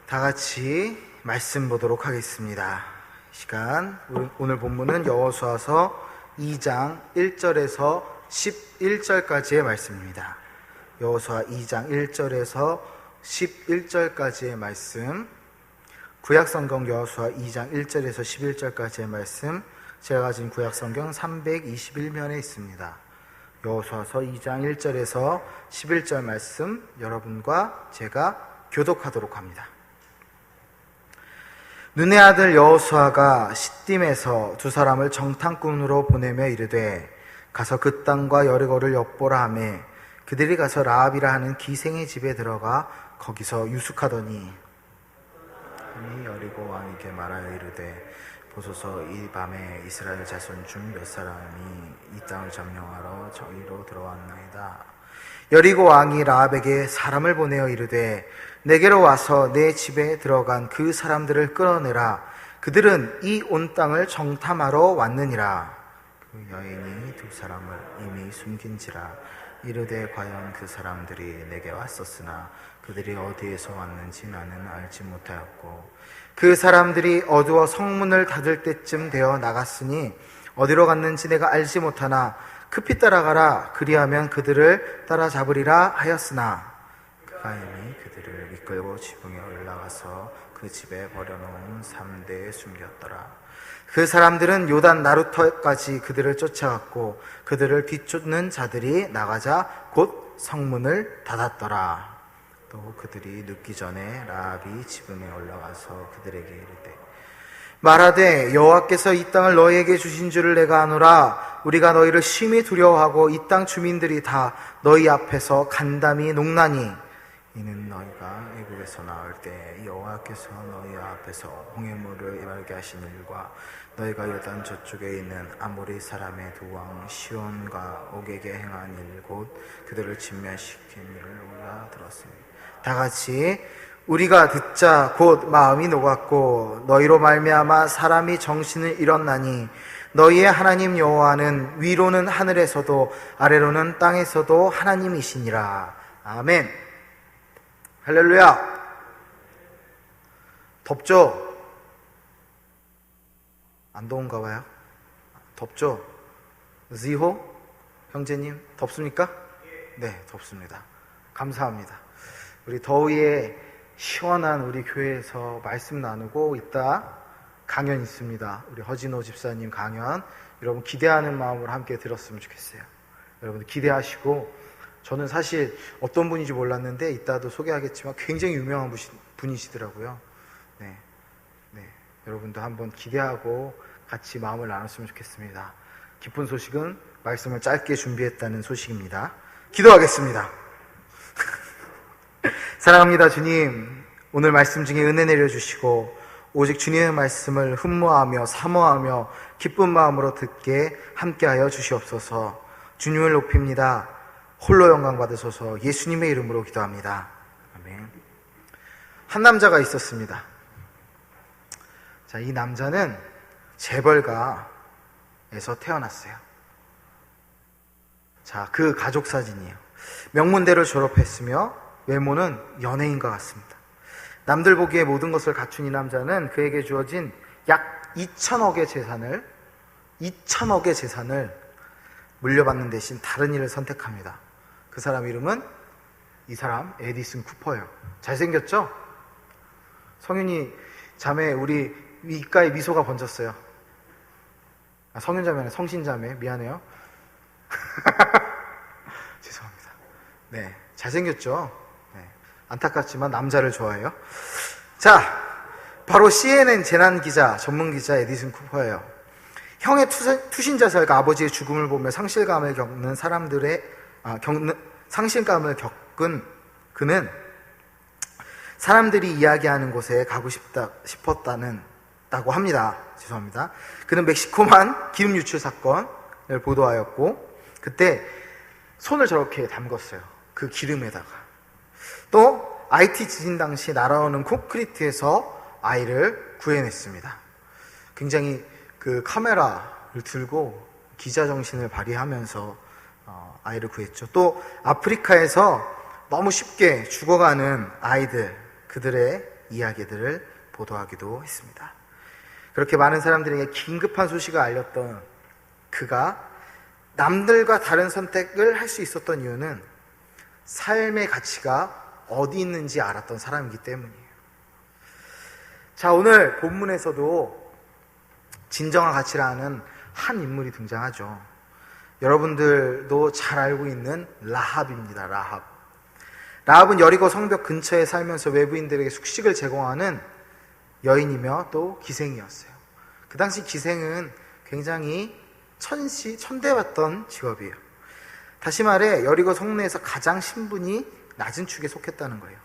다 같이 말씀 보도록 하겠습니다. 시간 오늘 본문은 여호수아서 2장 1절에서 11절까지의 말씀입니다. 여호수아 2장 1절에서 11절까지의 말씀, 구약성경 여호수아 2장 1절에서 11절까지의 말씀, 제가 가진 구약성경 321면에 있습니다. 여호수아서 2장 1절에서 11절 말씀 여러분과 제가 교독하도록 합니다. 눈의 아들 여호수아가 시딤에서 두 사람을 정탐꾼으로 보내며 이르되 가서 그 땅과 여리고를 엿보라 하매 그들이 가서 라합이라 하는 기생의 집에 들어가 거기서 유숙하더니 여리고 왕에게 말하여 이르되 보소서 이 밤에 이스라엘 자손 중 몇 사람이 이 땅을 점령하러 저희로 들어왔나이다. 여리고 왕이 라합에게 사람을 보내어 이르되 내게로 와서 내 집에 들어간 그 사람들을 끌어내라. 그들은 이 온 땅을 정탐하러 왔느니라. 그 여인이 두 사람을 이미 숨긴지라. 이르되 과연 그 사람들이 내게 왔었으나 그들이 어디에서 왔는지 나는 알지 못하였고 그 사람들이 어두워 성문을 닫을 때쯤 되어 나갔으니 어디로 갔는지 내가 알지 못하나 급히 따라가라. 그리하면 그들을 따라잡으리라 하였으나 그가 이미 그들을 이끌고 지붕에 올라가서 그 집에 버려놓은 삼대에 숨겼더라. 그 사람들은 요단 나루터까지 그들을 쫓아갔고 그들을 뒤쫓는 자들이 나가자 곧 성문을 닫았더라. 또 그들이 눕기 전에 라합이 지붕에 올라가서 그들에게 이르되 말하되 여호와께서 이 땅을 너희에게 주신 줄을 내가 아노라. 우리가 너희를 심히 두려워하고 이 땅 주민들이 다 너희 앞에서 간담이 녹나니 이는 너희가 애굽에서 나올 때 여호와께서 너희 앞에서 홍해물을 마르게 하신 일과 너희가 요단 저쪽에 있는 아모리 사람의 두 왕 시온과 옥에게 행한 일 곧 그들을 진멸시킨 일을 우리가 들었습니다. 다 같이 우리가 듣자 곧 마음이 녹았고 너희로 말미암아 사람이 정신을 잃었나니 너희의 하나님 여호와는 위로는 하늘에서도 아래로는 땅에서도 하나님이시니라. 아멘. 할렐루야. 덥죠? 안 더운가 봐요. 덥죠? 지호 형제님 덥습니까? 네, 덥습니다. 감사합니다. 우리 더위에 시원한 우리 교회에서 말씀 나누고 있다. 강연 있습니다. 우리 허진호 집사님 강연 여러분 기대하는 마음으로 함께 들었으면 좋겠어요. 여러분 기대하시고 저는 사실 어떤 분인지 몰랐는데 이따도 소개하겠지만 굉장히 유명한 분이시더라고요. 네. 여러분도 한번 기대하고 같이 마음을 나눴으면 좋겠습니다. 기쁜 소식은 말씀을 짧게 준비했다는 소식입니다. 기도하겠습니다. 사랑합니다 주님, 오늘 말씀 중에 은혜 내려주시고 오직 주님의 말씀을 흠모하며 사모하며 기쁜 마음으로 듣게 함께하여 주시옵소서. 주님을 높입니다. 홀로 영광 받으소서. 예수님의 이름으로 기도합니다. 아멘. 한 남자가 있었습니다. 자, 이 남자는 재벌가에서 태어났어요. 자, 그 가족 사진이에요. 명문대를 졸업했으며 외모는 연예인과 같습니다. 남들 보기에 모든 것을 갖춘 이 남자는 그에게 주어진 약 2천억의 재산을 물려받는 대신 다른 일을 선택합니다. 그 사람 이름은 이 사람 에디슨 쿠퍼예요. 잘생겼죠? 성윤이 자매 우리 입가에 미소가 번졌어요. 성윤자매는 성신자매 미안해요. 죄송합니다. 네, 잘생겼죠? 네, 안타깝지만 남자를 좋아해요. 자, 바로 CNN 재난기자 전문기자 에디슨 쿠퍼예요. 형의 투신자살과 아버지의 죽음을 보며 상실감을 겪은 그는 사람들이 이야기하는 곳에 가고 싶었다고 합니다. 죄송합니다. 그는 멕시코만 기름 유출 사건을 보도하였고 그때 손을 저렇게 담궜어요. 그 기름에다가. 또 IT 지진 당시 날아오는 콘크리트에서 아이를 구해냈습니다. 굉장히 그 카메라를 들고 기자 정신을 발휘하면서 아이를 구했죠. 또 아프리카에서 너무 쉽게 죽어가는 아이들, 그들의 이야기들을 보도하기도 했습니다. 그렇게 많은 사람들에게 긴급한 소식을 알렸던 그가 남들과 다른 선택을 할 수 있었던 이유는 삶의 가치가 어디 있는지 알았던 사람이기 때문이에요. 자, 오늘 본문에서도 진정한 가치를 아는 한 인물이 등장하죠. 여러분들도 잘 알고 있는 라합입니다. 라합은 여리고 성벽 근처에 살면서 외부인들에게 숙식을 제공하는 여인이며 또 기생이었어요. 그 당시 기생은 굉장히 천대받던 직업이에요. 다시 말해 여리고 성내에서 가장 신분이 낮은 축에 속했다는 거예요.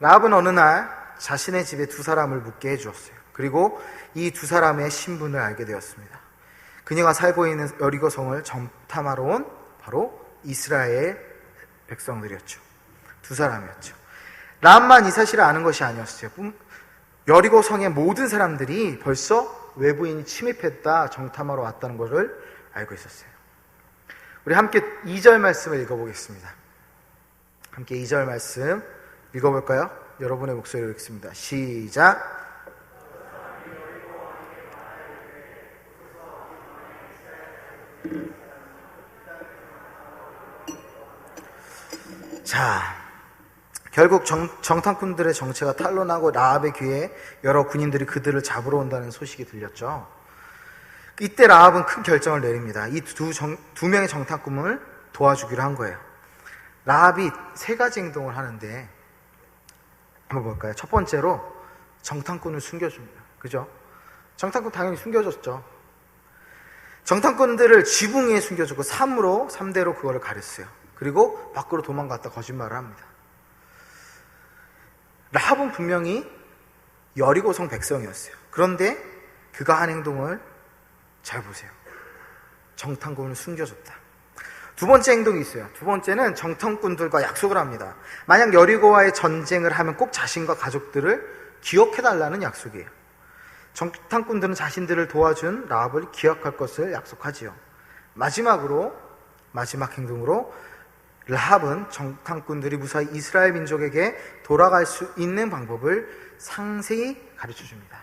라합은 어느 날 자신의 집에 두 사람을 묵게 해주었어요. 그리고 이 두 사람의 신분을 알게 되었습니다. 그녀가 살고 있는 여리고 성을 정탐하러 온 바로 이스라엘 백성들이었죠. 두 사람이었죠. 라합만 이 사실을 아는 것이 아니었어요. 여리고 성의 모든 사람들이 벌써 외부인이 침입했다, 정탐하러 왔다는 것을 알고 있었어요. 우리 함께 2절 말씀을 읽어보겠습니다. 함께 2절 말씀 읽어볼까요? 여러분의 목소리로 읽습니다. 시작. 자, 결국 정탐꾼들의 정체가 탄로나고 라합의 귀에 여러 군인들이 그들을 잡으러 온다는 소식이 들렸죠. 이때 라합은 큰 결정을 내립니다. 이 두 명의 정탐꾼을 도와주기로 한 거예요. 라합이 세 가지 행동을 하는데 한번 볼까요? 첫 번째로 정탐꾼을 숨겨줍니다. 그죠? 정탐꾼 당연히 숨겨줬죠. 정탐꾼들을 지붕 위에 숨겨주고 3대로 그거를 가렸어요. 그리고 밖으로 도망갔다 거짓말을 합니다. 라합은 분명히 여리고성 백성이었어요. 그런데 그가 한 행동을 잘 보세요. 정탐꾼을 숨겨줬다. 두 번째 행동이 있어요. 두 번째는 정탐꾼들과 약속을 합니다. 만약 여리고와의 전쟁을 하면 꼭 자신과 가족들을 기억해달라는 약속이에요. 정탐꾼들은 자신들을 도와준 라합을 기억할 것을 약속하지요. 마지막 행동으로 라합은 정탐꾼들이 무사히 이스라엘 민족에게 돌아갈 수 있는 방법을 상세히 가르쳐줍니다.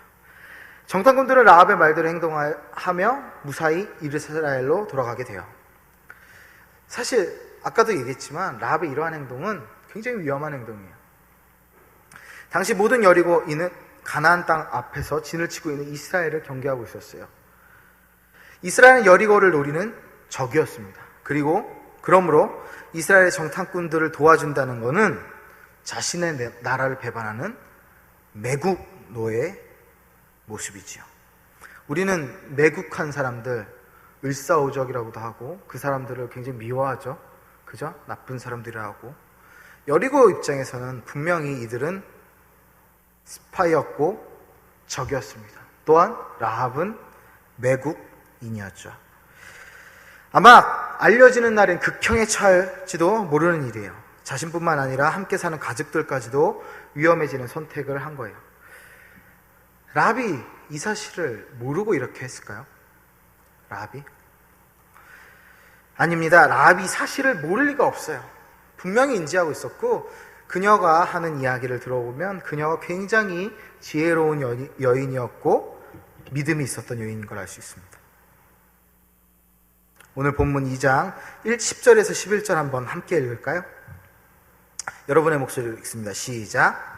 정탐꾼들은 라합의 말대로 행동하며 무사히 이스라엘로 돌아가게 돼요. 사실 아까도 얘기했지만 라합의 이러한 행동은 굉장히 위험한 행동이에요. 당시 모든 여리고인은 가나안 땅 앞에서 진을 치고 있는 이스라엘을 경계하고 있었어요. 이스라엘은 여리고를 노리는 적이었습니다. 그러므로 이스라엘의 정탐꾼들을 도와준다는 것은 자신의 나라를 배반하는 매국노의 모습이지요. 우리는 매국한 사람들, 을사오적이라고도 하고 그 사람들을 굉장히 미워하죠. 그죠? 나쁜 사람들이라고. 여리고 입장에서는 분명히 이들은 스파이였고 적이었습니다. 또한 라합은 매국인이었죠. 아마 알려지는 날엔 극형에 처할지도 모르는 일이에요. 자신뿐만 아니라 함께 사는 가족들까지도 위험해지는 선택을 한 거예요. 라합이 이 사실을 모르고 이렇게 했을까요? 라합이? 아닙니다. 라합이 사실을 모를 리가 없어요. 분명히 인지하고 있었고 그녀가 하는 이야기를 들어보면 그녀가 굉장히 지혜로운 여인이었고 믿음이 있었던 여인인 걸 알 수 있습니다. 오늘 본문 2장 10절에서 11절 한번 함께 읽을까요? 여러분의 목소리로 읽습니다. 시작.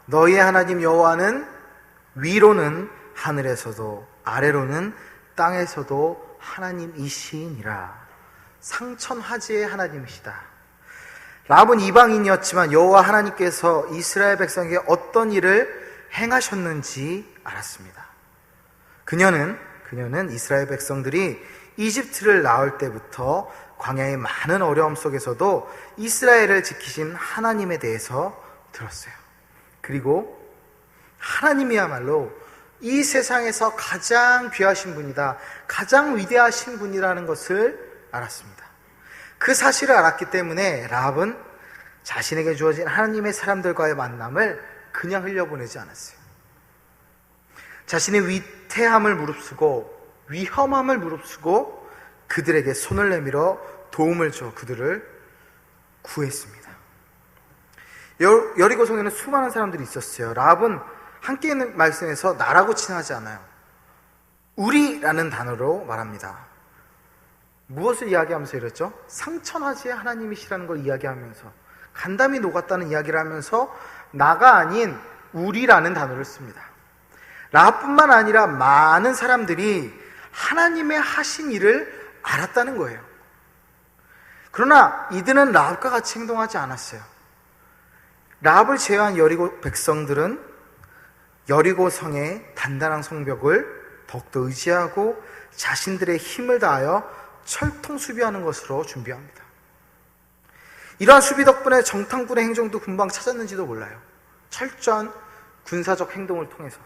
너희의 하나님 여호와는 위로는 하늘에서도 아래로는 땅에서도 하나님이시니라. 상천하지의 하나님이시다. 라합은 이방인이었지만 여호와 하나님께서 이스라엘 백성에게 어떤 일을 행하셨는지 알았습니다. 그녀는 이스라엘 백성들이 이집트를 나올 때부터 광야의 많은 어려움 속에서도 이스라엘을 지키신 하나님에 대해서 들었어요. 그리고 하나님이야말로 이 세상에서 가장 귀하신 분이다, 가장 위대하신 분이라는 것을 알았습니다. 그 사실을 알았기 때문에 라합은 자신에게 주어진 하나님의 사람들과의 만남을 그냥 흘려보내지 않았어요. 자신의 위태함을 무릅쓰고 위험함을 무릅쓰고 그들에게 손을 내밀어 도움을 줘 그들을 구했습니다. 여리고성에는 수많은 사람들이 있었어요. 라합은 함께 있는 말씀에서 나라고 칭하지 않아요. 우리라는 단어로 말합니다. 무엇을 이야기하면서 이랬죠? 상천하지의 하나님이시라는 걸 이야기하면서, 간담이 녹았다는 이야기를 하면서 나가 아닌 우리라는 단어를 씁니다. 라합뿐만 아니라 많은 사람들이 하나님의 하신 일을 알았다는 거예요. 그러나 이들은 라합과 같이 행동하지 않았어요. 라합을 제외한 여리고 백성들은 여리고 성의 단단한 성벽을 더욱더 의지하고 자신들의 힘을 다하여 철통 수비하는 것으로 준비합니다. 이러한 수비 덕분에 정탐군의 행정도 금방 찾았는지도 몰라요. 철저한 군사적 행동을 통해서.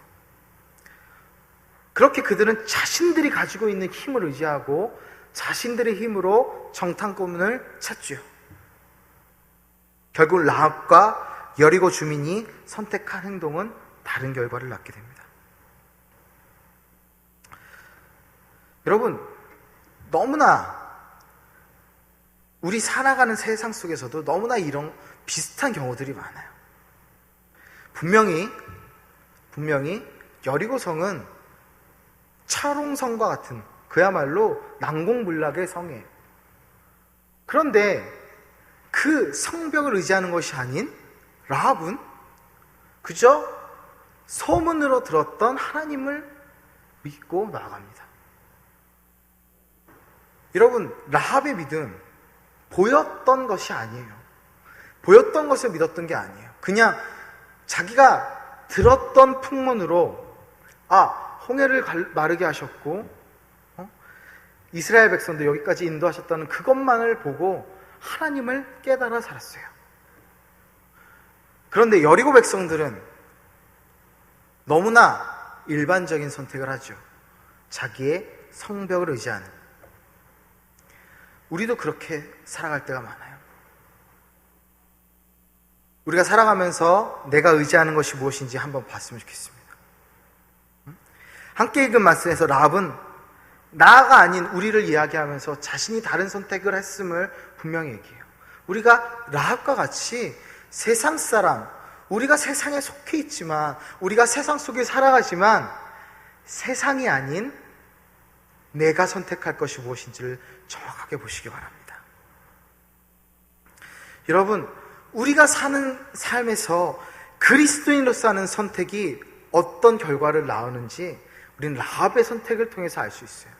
그렇게 그들은 자신들이 가지고 있는 힘을 의지하고 자신들의 힘으로 정탐꾼을 찾지요. 결국 라합과 여리고 주민이 선택한 행동은 다른 결과를 낳게 됩니다. 여러분, 너무나 우리 살아가는 세상 속에서도 너무나 이런 비슷한 경우들이 많아요. 분명히 여리고성은 차롱성과 같은 그야말로 난공불락의 성이에요. 그런데 그 성벽을 의지하는 것이 아닌 라합은 그저 소문으로 들었던 하나님을 믿고 나아갑니다. 여러분, 라합의 믿음 보였던 것이 아니에요. 보였던 것을 믿었던 게 아니에요. 그냥 자기가 들었던 풍문으로 홍해를 마르게 하셨고 이스라엘 백성도 여기까지 인도하셨다는 그것만을 보고 하나님을 깨달아 살았어요. 그런데 여리고 백성들은 너무나 일반적인 선택을 하죠. 자기의 성벽을 의지하는. 우리도 그렇게 살아갈 때가 많아요. 우리가 살아가면서 내가 의지하는 것이 무엇인지 한번 봤으면 좋겠습니다. 함께 읽은 말씀에서 라합은 나가 아닌 우리를 이야기하면서 자신이 다른 선택을 했음을 분명히 얘기해요. 우리가 라합과 같이 세상 사람, 우리가 세상에 속해 있지만, 우리가 세상 속에 살아가지만 세상이 아닌 내가 선택할 것이 무엇인지를 정확하게 보시기 바랍니다. 여러분, 우리가 사는 삶에서 그리스도인으로서 하는 선택이 어떤 결과를 낳았는지 우리는 라합의 선택을 통해서 알 수 있어요.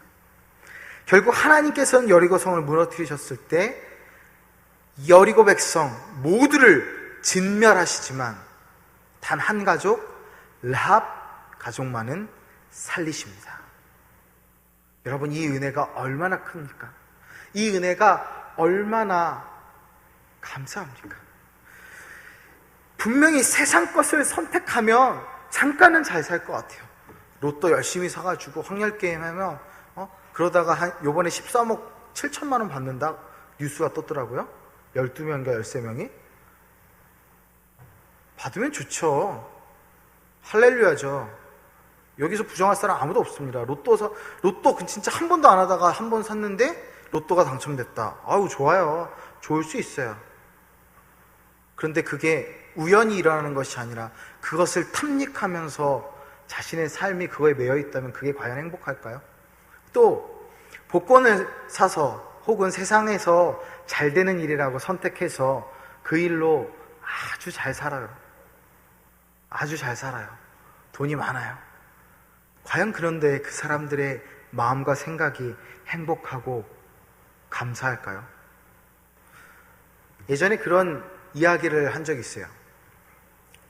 결국 하나님께서는 여리고성을 무너뜨리셨을 때 여리고 백성 모두를 진멸하시지만 단 한 가족, 라합 가족만은 살리십니다. 여러분, 이 은혜가 얼마나 큽니까? 이 은혜가 얼마나 감사합니까? 분명히 세상 것을 선택하면 잠깐은 잘 살 것 같아요. 로또 열심히 사가지고 확률게임 하면 그러다가 요번에 13억 7천만 원 받는다 뉴스가 떴더라고요. 12명인가 13명이 받으면 좋죠. 할렐루야죠. 여기서 부정할 사람 아무도 없습니다. 로또 진짜 한 번도 안 하다가 한 번 샀는데 로또가 당첨됐다. 아우, 좋아요. 좋을 수 있어요. 그런데 그게 우연히 일어나는 것이 아니라 그것을 탐닉하면서 자신의 삶이 그거에 매여 있다면 그게 과연 행복할까요? 또 복권을 사서 혹은 세상에서 잘 되는 일이라고 선택해서 그 일로 아주 잘 살아요. 아주 잘 살아요. 돈이 많아요. 과연 그런데 그 사람들의 마음과 생각이 행복하고 감사할까요? 예전에 그런 이야기를 한 적이 있어요.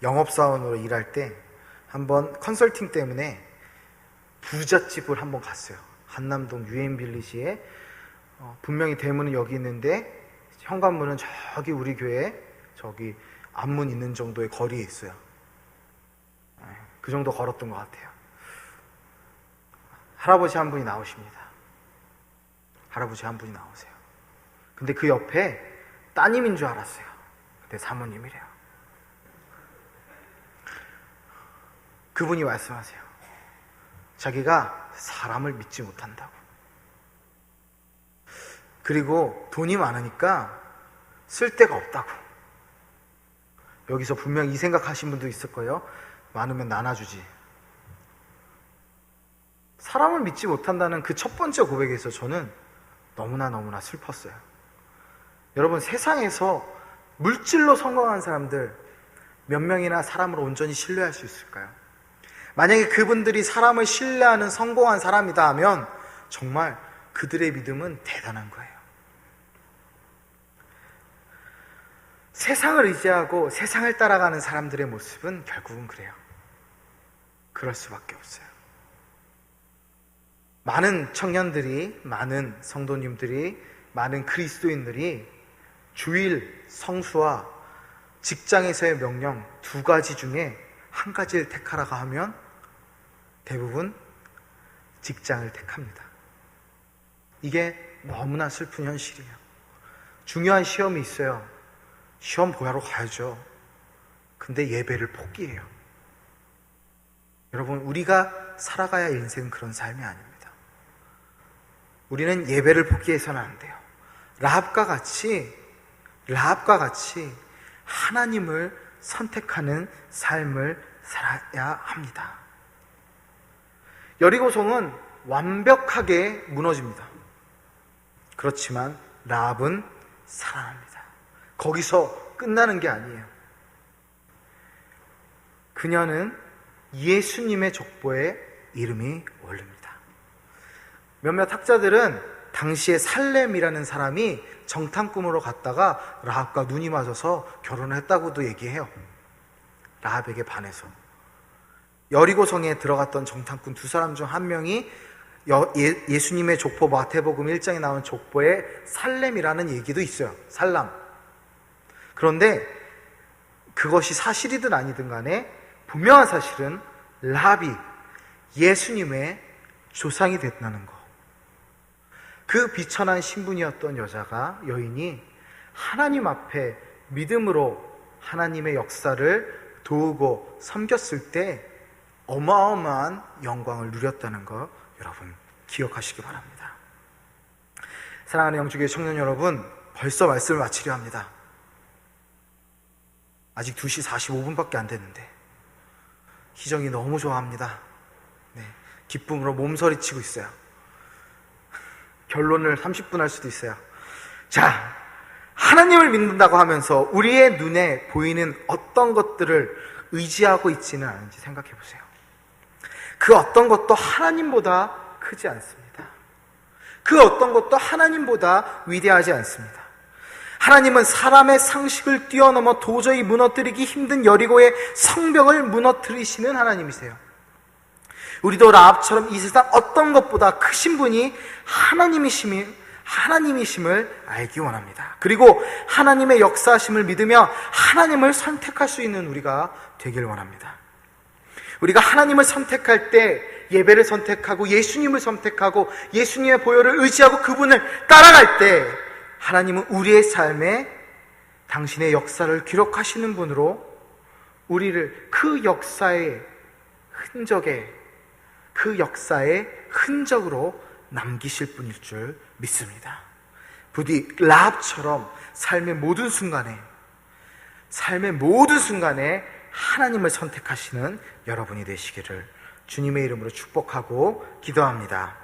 영업사원으로 일할 때 한번 컨설팅 때문에 부잣집을 한번 갔어요. 한남동 유엔빌리지에 분명히 대문은 여기 있는데 현관문은 저기 우리 교회 저기 앞문 있는 정도의 거리에 있어요. 그 정도 걸었던 것 같아요. 할아버지 한 분이 나오십니다. 할아버지 한 분이 나오세요. 근데 그 옆에 따님인 줄 알았어요. 근데 사모님이래요. 그분이 말씀하세요. 자기가 사람을 믿지 못한다고. 그리고 돈이 많으니까 쓸 데가 없다고. 여기서 분명 이 생각하신 분도 있을 거예요. 많으면 나눠주지. 사람을 믿지 못한다는 그 첫 번째 고백에서 저는 너무나 슬펐어요. 여러분, 세상에서 물질로 성공한 사람들 몇 명이나 사람을 온전히 신뢰할 수 있을까요? 만약에 그분들이 사람을 신뢰하는 성공한 사람이다 하면 정말 그들의 믿음은 대단한 거예요. 세상을 의지하고 세상을 따라가는 사람들의 모습은 결국은 그래요. 그럴 수밖에 없어요. 많은 청년들이, 많은 성도님들이, 많은 그리스도인들이 주일 성수와 직장에서의 명령 두 가지 중에 한 가지를 택하라고 하면 대부분 직장을 택합니다. 이게 너무나 슬픈 현실이에요. 중요한 시험이 있어요. 시험 보러 가야죠. 근데 예배를 포기해요. 여러분, 우리가 살아가야 할 인생은 그런 삶이 아닙니다. 우리는 예배를 포기해서는 안 돼요. 라합과 같이 하나님을 선택하는 삶을 살아야 합니다. 여리고성은 완벽하게 무너집니다. 그렇지만 라합은 살아납니다. 거기서 끝나는 게 아니에요. 그녀는 예수님의 족보에 이름이 올립니다. 몇몇 학자들은 당시에 살렘이라는 사람이 정탐꾼으로 갔다가 라합과 눈이 맞아서 결혼을 했다고도 얘기해요. 라합에게 반해서. 여리고성에 들어갔던 정탐꾼 두 사람 중 한 명이 예수님의 족보 마태복음 1장에 나온 족보에 살렘이라는 얘기도 있어요. 살람. 그런데 그것이 사실이든 아니든 간에 분명한 사실은 라합이 예수님의 조상이 됐다는 거. 그 비천한 신분이었던 여인이 하나님 앞에 믿음으로 하나님의 역사를 도우고 섬겼을 때 어마어마한 영광을 누렸다는 거 여러분 기억하시기 바랍니다. 사랑하는 영주교회 청년 여러분, 벌써 말씀을 마치려 합니다. 아직 2시 45분밖에 안 됐는데 희정이 너무 좋아합니다. 네, 기쁨으로 몸서리치고 있어요. 결론을 30분 할 수도 있어요. 자, 하나님을 믿는다고 하면서 우리의 눈에 보이는 어떤 것들을 의지하고 있지는 않은지 생각해 보세요. 그 어떤 것도 하나님보다 크지 않습니다. 그 어떤 것도 하나님보다 위대하지 않습니다. 하나님은 사람의 상식을 뛰어넘어 도저히 무너뜨리기 힘든 여리고의 성벽을 무너뜨리시는 하나님이세요. 우리도 라합처럼 이 세상 어떤 것보다 크신 분이 하나님이심을 알기 원합니다. 그리고 하나님의 역사하심을 믿으며 하나님을 선택할 수 있는 우리가 되길 원합니다. 우리가 하나님을 선택할 때 예배를 선택하고 예수님을 선택하고 예수님의 보혈을 의지하고 그분을 따라갈 때 하나님은 우리의 삶에 당신의 역사를 기록하시는 분으로 우리를 그 역사의 흔적으로 남기실 분일 줄 믿습니다. 부디 라합처럼 삶의 모든 순간에 하나님을 선택하시는 여러분이 되시기를 주님의 이름으로 축복하고 기도합니다.